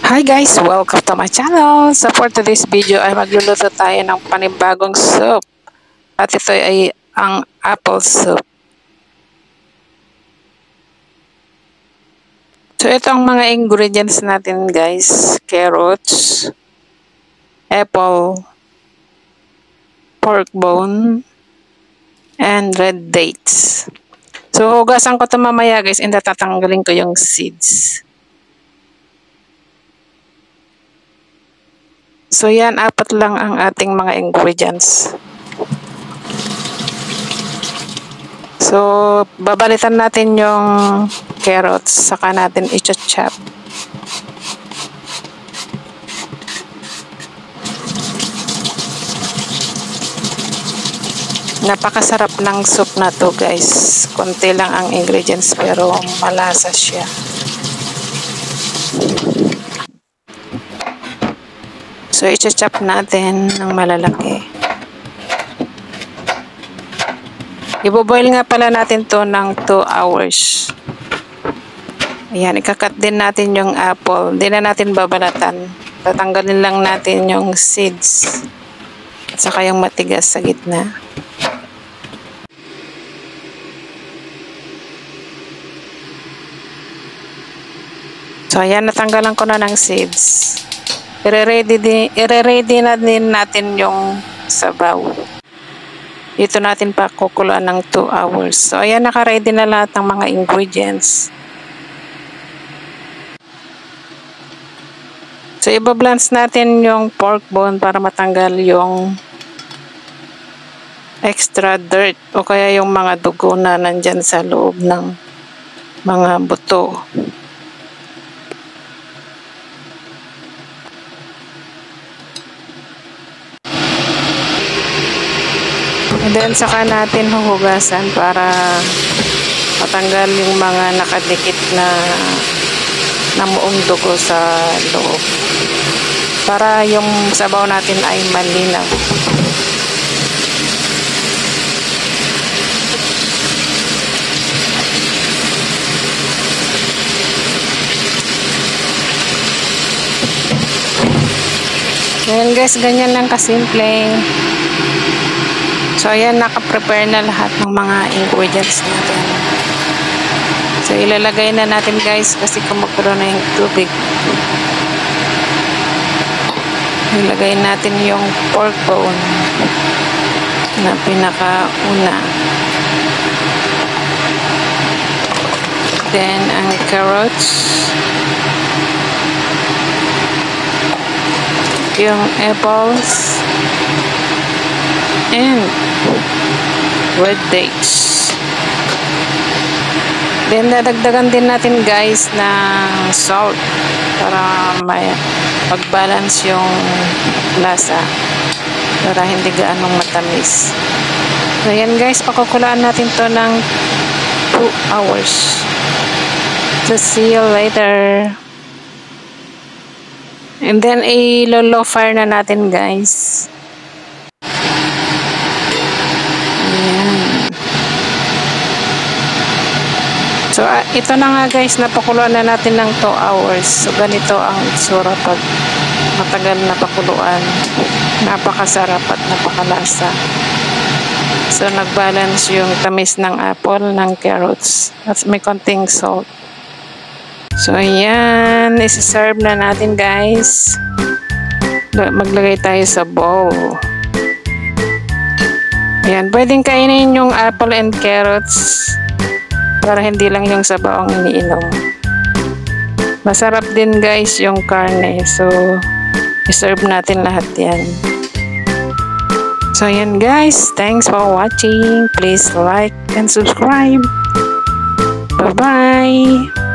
Hi guys! Welcome to my channel! So for today's video ay magluluto tayo ng panibagong soup. At ito ay ang apple soup. So ito ang mga ingredients natin guys. Carrots, apple, pork bone, and red dates. So hugasan ko ito mamaya guys and tatanggalin ko yung seeds. So yan, 4 lang ang ating mga ingredients. So babalitan natin yung carrots, saka natin i-chop. Napakasarap ng soup na to guys. Konti lang ang ingredients pero malasa siya. So, i-chop natin ng malalaki. I-boil nga pala natin to ng 2 hours. Ayan, ikakat din natin yung apple. Hindi na natin babalatan. Tatanggalin lang natin yung seeds. At saka yung matigas sa gitna. So, ayan, natanggalan ko na ng seeds. I-ready na din natin yung sabaw. Dito natin pa kukuluan ng 2 hours. So, ayan, naka-ready na lahat ng mga ingredients. So, iba-blanch natin yung pork bone para matanggal yung extra dirt o kaya yung mga dugo na nandyan sa loob ng mga buto. And then saka natin huhugasan para matanggal yung mga nakadikit na namuong dugo sa loob. Para yung sabaw natin ay malinaw. Ayan guys, ganyan lang kasimple. So, ayan, naka-prepare na lahat ng mga ingredients natin. So, ilalagay na natin guys kasi kumukulo na yung tubig. Ilagay natin yung pork bone na pinakauna. Then, ang carrots. Yung apples. And red dates. Then dadagdagan din natin guys ng salt para may pag-balance yung lasa para hindi gaanong matamis. So yan guys, pakukulaan natin to ng 2 hours. So see you later. And then i-low fire na natin guys. So, ito na nga guys, napakuluan na natin ng 2 hours. So, ganito ang itsura pag matagal na pakuluan. Napakasarap at napakalasa. So, nag-balance yung tamis ng apple, ng carrots. At may konting salt. So, ayan. Isi-serve na natin guys. Maglagay tayo sa bowl. Ayan. Pwedeng kainin yung apple and carrots. Para hindi lang yung sabaw ang iniinom. Masarap din guys yung karne. So, i-serve natin lahat yan. So, yan guys. Thanks for watching. Please like and subscribe. Bye-bye!